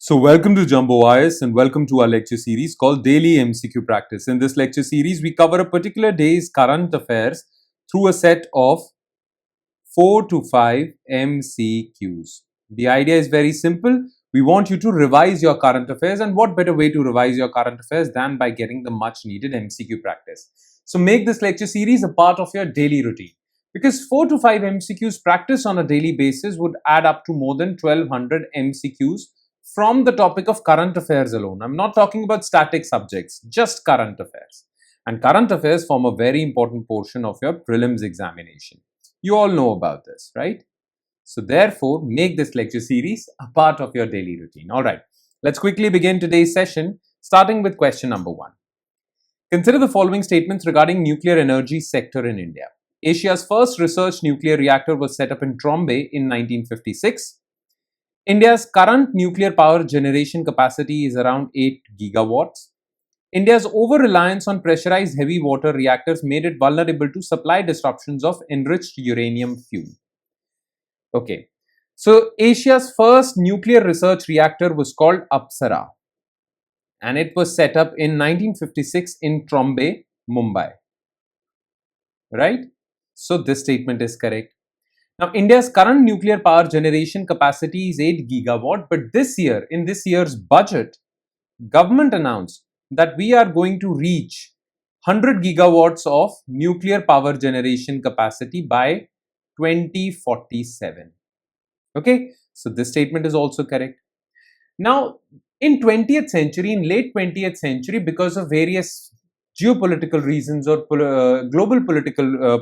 So welcome to Jumbo IS and welcome to our lecture series called Daily MCQ Practice. In this lecture series, we cover a particular day's current affairs through a set of 4 to 5 MCQs. The idea is very simple. We want you to revise your current affairs, and what better way to revise your current affairs than by getting the much needed MCQ practice. So make this lecture series a part of your daily routine, because 4 to 5 MCQs practice on a daily basis would add up to more than 1200 MCQs from the topic of current affairs alone. I'm not talking about static subjects, just current affairs. And current affairs form a very important portion of your prelims examination. You all know about this, right? So therefore, make this lecture series a part of your daily routine. All right, let's quickly begin today's session, starting with question number 1. Consider the following statements regarding nuclear energy sector in India. Asia's first research nuclear reactor was set up in Trombay in 1956. India's current nuclear power generation capacity is around 8 gigawatts. India's over-reliance on pressurized heavy water reactors made it vulnerable to supply disruptions of enriched uranium fuel. Okay, so Asia's first nuclear research reactor was called Apsara, and it was set up in 1956 in Trombay, Mumbai. Right? So this statement is correct. Now, India's current nuclear power generation capacity is 8 gigawatt, but this year, in this year's budget, government announced that we are going to reach 100 gigawatts of nuclear power generation capacity by 2047. Okay, so this statement is also correct. Now, in 20th century, in late 20th century, because of various geopolitical reasons or global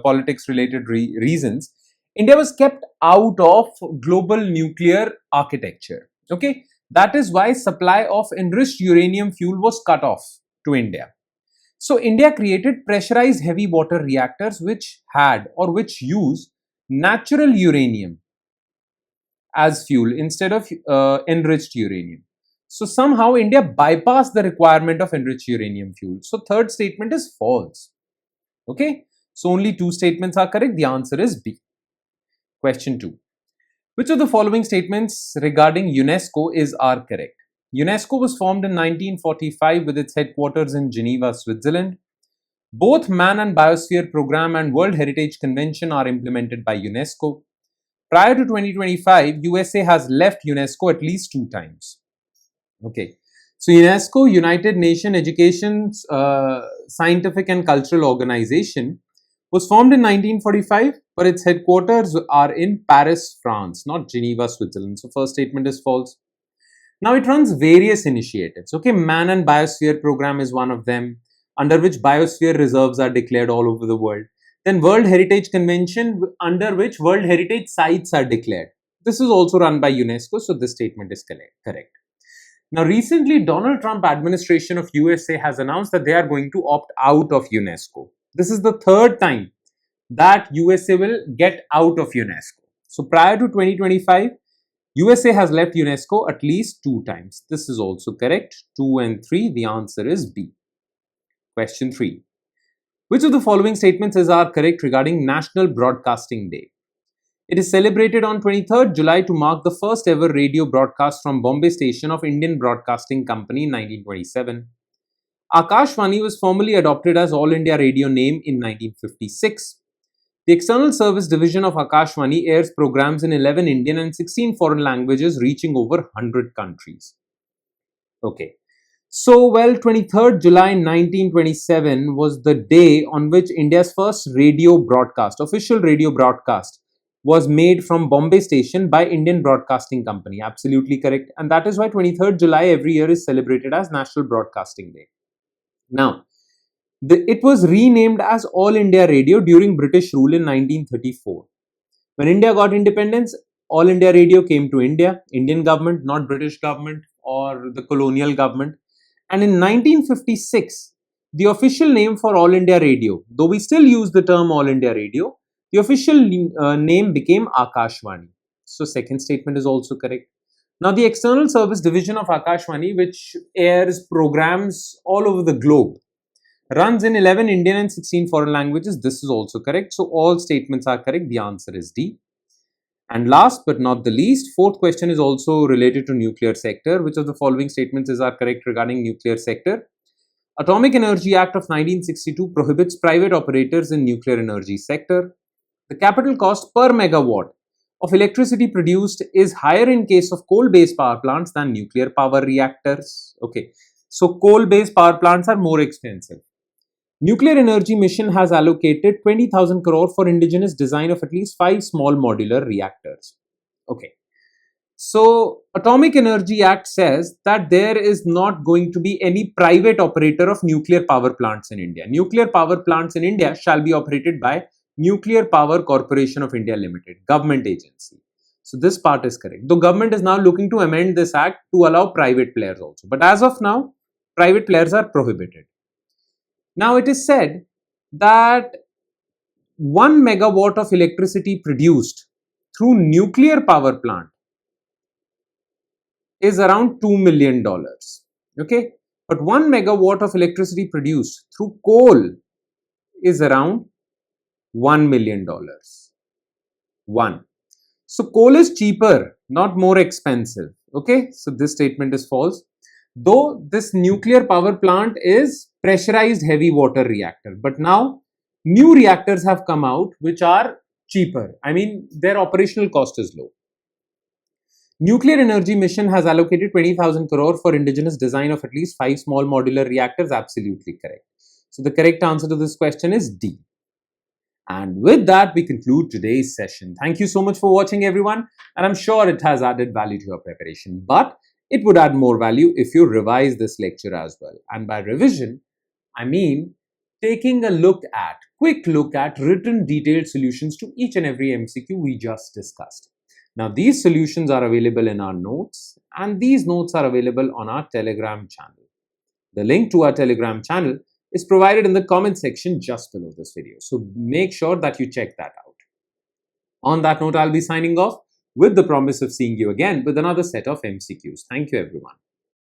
politics related reasons, India was kept out of global nuclear architecture. Okay, that is why supply of enriched uranium fuel was cut off to India. So India created pressurized heavy water reactors which use natural uranium as fuel instead of enriched uranium. So somehow India bypassed the requirement of enriched uranium fuel. So third statement is false. Okay, so only 2 statements are correct. The answer is B. Question 2. Which of the following statements regarding UNESCO are correct? UNESCO was formed in 1945 with its headquarters in Geneva, Switzerland. Both Man and Biosphere Program and World Heritage Convention are implemented by UNESCO. Prior to 2025, USA has left UNESCO at least 2 times. Okay, so UNESCO, United Nations Education, Scientific and Cultural Organization, was formed in 1945, but its headquarters are in Paris, France, not Geneva, Switzerland. So first statement is false. Now it runs various initiatives. Okay, Man and Biosphere Program is one of them, under which biosphere reserves are declared all over the world. Then World Heritage Convention, under which World Heritage Sites are declared. This is also run by UNESCO, so this statement is correct. Now recently, Donald Trump administration of USA has announced that they are going to opt out of UNESCO. This is the third time that USA will get out of UNESCO. So prior to 2025, USA has left UNESCO at least 2 times. This is also correct. 2 and 3, the answer is B. Question 3. Which of the following statements are correct regarding National Broadcasting Day? It is celebrated on 23rd July to mark the first ever radio broadcast from Bombay station of Indian Broadcasting Company in 1927. Akashvani was formally adopted as All India Radio name in 1956. The External Service Division of Akashvani airs programs in 11 Indian and 16 foreign languages reaching over 100 countries. Okay. So, 23rd July 1927 was the day on which India's first radio broadcast, official radio broadcast, was made from Bombay station by Indian Broadcasting Company. Absolutely correct. And that is why 23rd July every year is celebrated as National Broadcasting Day. Now, it was renamed as All India Radio during British rule in 1934. When India got independence, All India Radio came to India, Indian government, not British government or the colonial government. And in 1956, the official name for All India Radio, though we still use the term All India Radio, the official name became Akashvani. So second statement is also correct. Now the External Service Division of Akashvani, which airs programs all over the globe, runs in 11 Indian and 16 foreign languages. This is also correct. So all statements are correct. The answer is D. And last but not the least, fourth question is also related to nuclear sector. Which of the following statements are correct regarding nuclear sector? Atomic Energy Act of 1962 prohibits private operators in nuclear energy sector. The capital cost per megawatt of electricity produced is higher in case of coal-based power plants than nuclear power reactors. Okay, so coal-based power plants are more expensive. Nuclear Energy Mission has allocated 20,000 crore for indigenous design of at least 5 small modular reactors. Okay. So, Atomic Energy Act says that there is not going to be any private operator of nuclear power plants in India. Nuclear power plants in India shall be operated by Nuclear Power Corporation of India Limited, government agency. So, this part is correct. The government is now looking to amend this act to allow private players also. But as of now, private players are prohibited. Now, it is said that 1 megawatt of electricity produced through nuclear power plant is around $2 million. Okay, but 1 megawatt of electricity produced through coal is around $1 million. One. So coal is cheaper, not more expensive. Okay, so this statement is false. Though this nuclear power plant is pressurized heavy water reactor, but now new reactors have come out which are cheaper. I mean, their operational cost is low. Nuclear Energy Mission has allocated 20,000 crore for indigenous design of at least 5 small modular reactors. Absolutely correct. So the correct answer to this question is D. And with that, we conclude today's session. Thank you so much for watching, everyone. And I'm sure it has added value to your preparation. But it would add more value if you revise this lecture as well. And by revision, I mean taking a quick look at written detailed solutions to each and every MCQ we just discussed. Now, these solutions are available in our notes, and these notes are available on our Telegram channel. The link to our Telegram channel is provided in the comment section just below this video. So make sure that you check that out. On that note, I'll be signing off with the promise of seeing you again with another set of MCQs. Thank you, everyone.